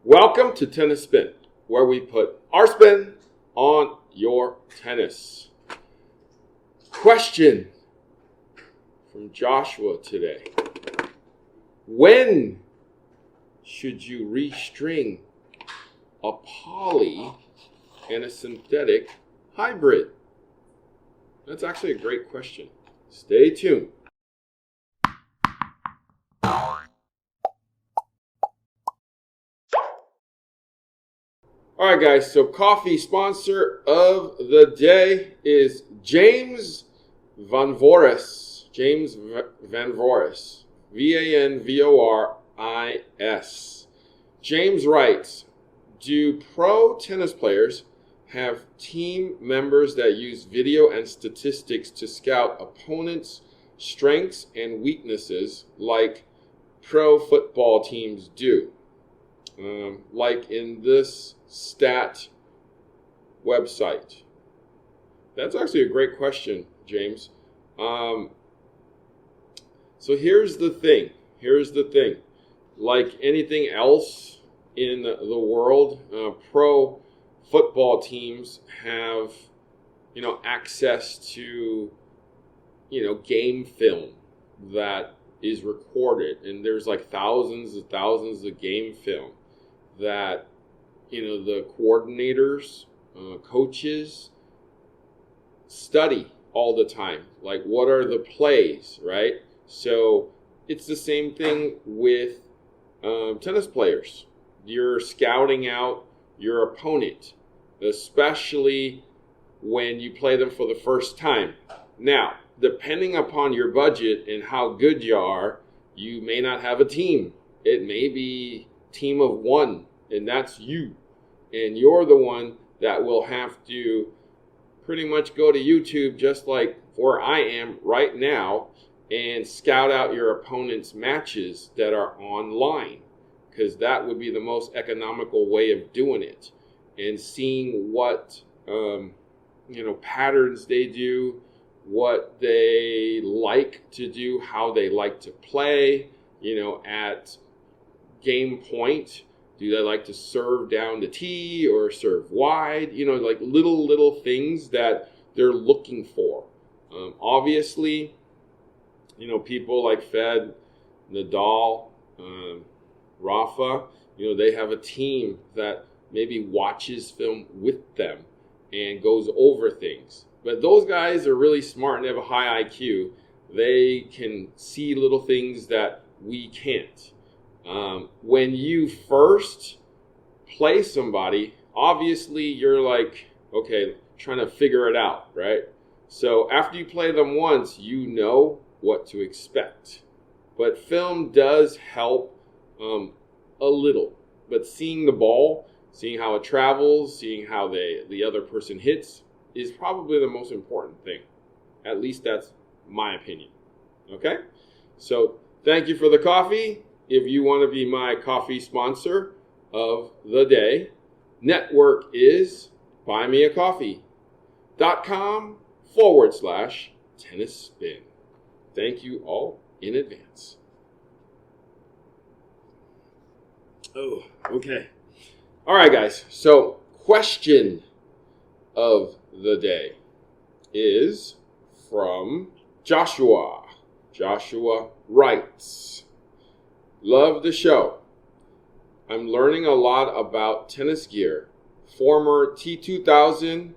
Welcome to Tennis Spin, where we put our spin on your tennis. Question from Joshua today. When should you restring a poly and a synthetic hybrid? That's actually a great question. Stay tuned. All right, guys, so coffee sponsor of the day is James Van Voris. James Van Voris. Vanvoris. James writes, do pro tennis players have team members that use video and statistics to scout opponents' strengths and weaknesses like pro football teams do? Like in this stat website? That's actually a great question, James. So here's the thing. Like anything else in the world, pro football teams have, access to, game film that is recorded. And there's like thousands and thousands of game film that, the coordinators, coaches study all the time. Like, what are the plays, right? So it's the same thing with tennis players. You're scouting out your opponent, especially when you play them for the first time. Now, depending upon your budget and how good you are, you may not have a team. It may be a team of one, and that's you. And you're the one that will have to pretty much go to YouTube, just like where I am right now, and scout out your opponent's matches that are online, because that would be the most economical way of doing it, and seeing what patterns they do, what they like to do, how they like to play, at game point. Do they like to serve down the tee or serve wide? Like little things that they're looking for. Obviously, people like Fed, Nadal, Rafa, they have a team that maybe watches film with them and goes over things. But those guys are really smart and they have a high IQ. They can see little things that we can't. When you first play somebody, obviously you're like, okay, trying to figure it out, right? So after you play them once, you know what to expect. But film does help a little. But seeing the ball, seeing how it travels, seeing how the other person hits is probably the most important thing. At least that's my opinion. Okay? So thank you for the coffee. If you want to be my coffee sponsor of the day, network is buymeacoffee.com/tennis spin. Thank you all in advance. Oh, okay. All right, guys. So, question of the day is from Joshua. Joshua writes, love the show. I'm learning a lot about tennis gear. Former T2000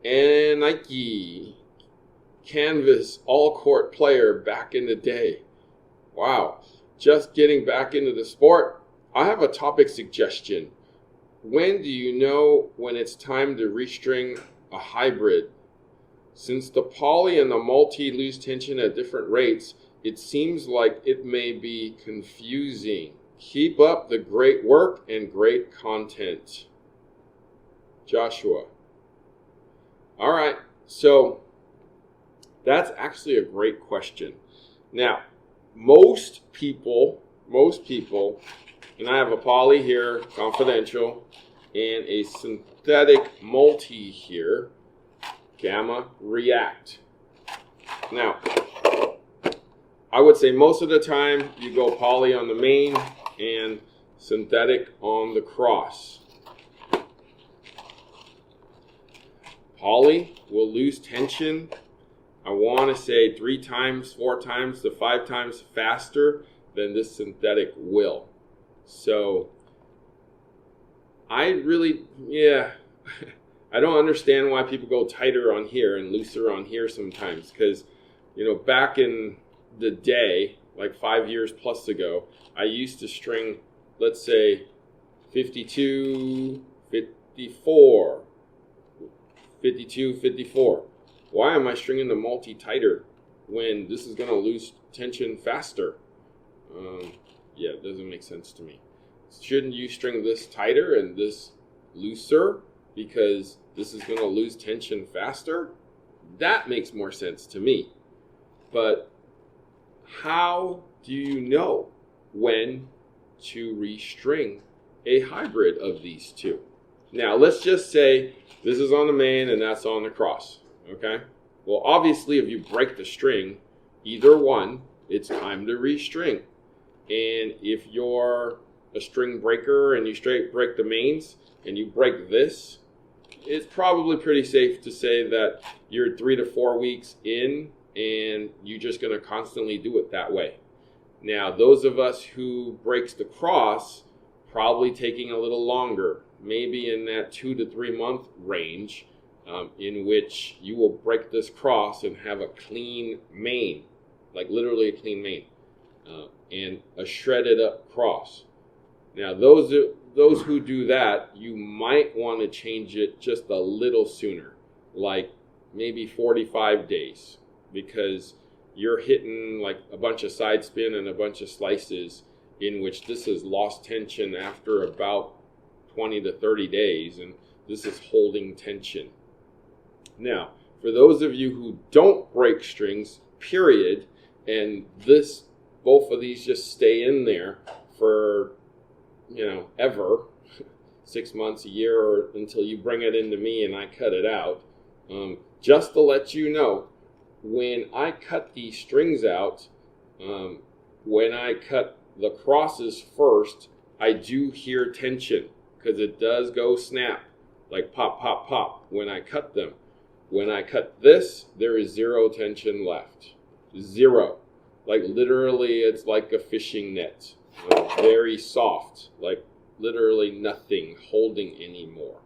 and Nike Canvas all-court player back in the day. Wow. Just getting back into the sport. I have a topic suggestion. When do you know when it's time to restring a hybrid? Since the poly and the multi lose tension at different rates, it seems like it may be confusing. Keep up the great work and great content. Joshua. All right, so that's actually a great question. Now, most people, and I have a poly here, confidential, and a synthetic multi here, Gamma React. Now, I would say most of the time you go poly on the main and synthetic on the cross. Poly will lose tension, I want to say 3 times, 4 times to 5 times faster than this synthetic will. So I really, I don't understand why people go tighter on here and looser on here sometimes. Because, back in the day, like 5 years plus ago, I used to string, let's say, 52, 54, 52, 54. Why am I stringing the multi tighter when this is going to lose tension faster? It doesn't make sense to me. Shouldn't you string this tighter and this looser because this is going to lose tension faster? That makes more sense to me. But how do you know when to restring a hybrid of these two? Now, let's just say this is on the main and that's on the cross, okay? Well, obviously, if you break the string, either one, it's time to restring. And if you're a string breaker and you straight break the mains and you break this, it's probably pretty safe to say that you're 3 to 4 weeks in and you're just going to constantly do it that way. Now, those of us who breaks the cross, probably taking a little longer, maybe in that 2 to 3 month range, in which you will break this cross and have a clean main, like literally a clean main, and a shredded up cross. Now, those who do that, you might want to change it just a little sooner, like maybe 45 days, because you're hitting like a bunch of side spin and a bunch of slices in which this has lost tension after about 20 to 30 days, and this is holding tension. Now, for those of you who don't break strings, period, and both of these just stay in there for, ever, 6 months, a year, or until you bring it into me and I cut it out, just to let you know, when I cut these strings out, when I cut the crosses first, I do hear tension because it does go snap, like pop, pop, pop when I cut them. When I cut this, there is 0 tension left. 0. Like literally, it's like a fishing net. Very soft, like literally nothing holding anymore.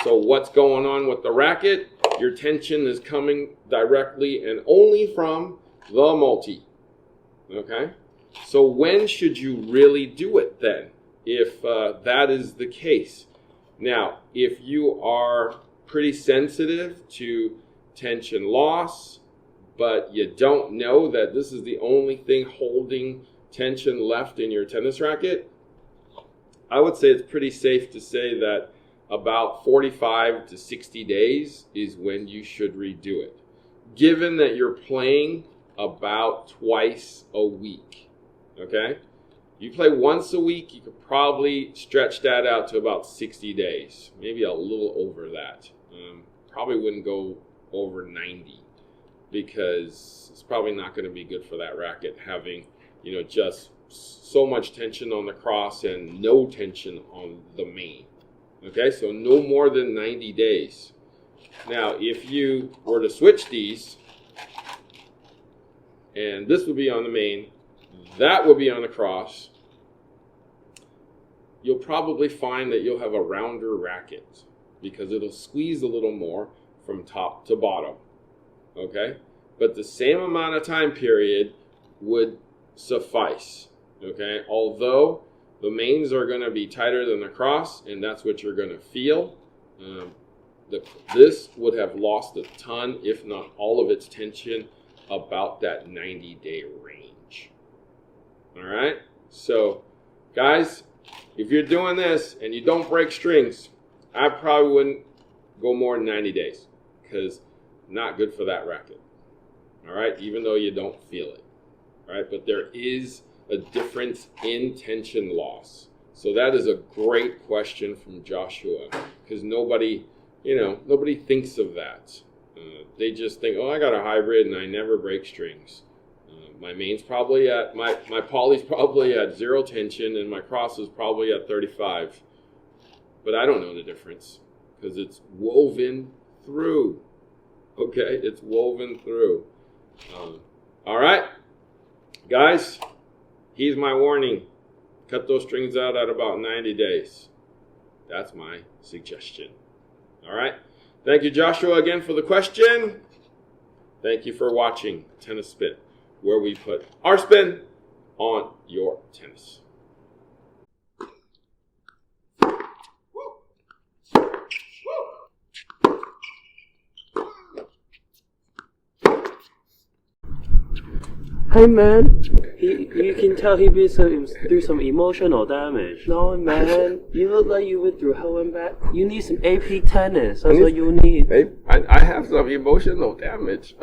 So what's going on with the racket? Your tension is coming directly and only from the multi. Okay? So when should you really do it then, if that is the case? Now, if you are pretty sensitive to tension loss, but you don't know that this is the only thing holding tension left in your tennis racket, I would say it's pretty safe to say that about 45 to 60 days is when you should redo it, given that you're playing about twice a week, okay? You play once a week, you could probably stretch that out to about 60 days, maybe a little over that. Probably wouldn't go over 90 because it's probably not going to be good for that racket having, just so much tension on the cross and no tension on the main. Okay, so no more than 90 days. Now, if you were to switch these, and this would be on the main, that would be on the cross, you'll probably find that you'll have a rounder racket because it'll squeeze a little more from top to bottom. Okay? But the same amount of time period would suffice. Okay? Although the mains are going to be tighter than the cross, and that's what you're going to feel. This would have lost a ton, if not all of its tension, about that 90-day range. All right? So, guys, if you're doing this and you don't break strings, I probably wouldn't go more than 90 days because not good for that racket. All right? Even though you don't feel it. All right? But there is a difference in tension loss. So that is a great question from Joshua because nobody thinks of that. They just think, oh, I got a hybrid and I never break strings. My main's probably at my poly's probably at 0 tension, and my cross is probably at 35. But I don't know the difference because it's woven through. Okay, it's woven through. All right, guys, here's my warning. Cut those strings out at about 90 days. That's my suggestion. All right. Thank you, Joshua, again for the question. Thank you for watching Tennis Spin, where we put our spin on your tennis. Hey man, you can tell he been through some emotional damage. No man, you look like you went through hell and back. You need some AP tennis. That's what you need. I have some emotional damage.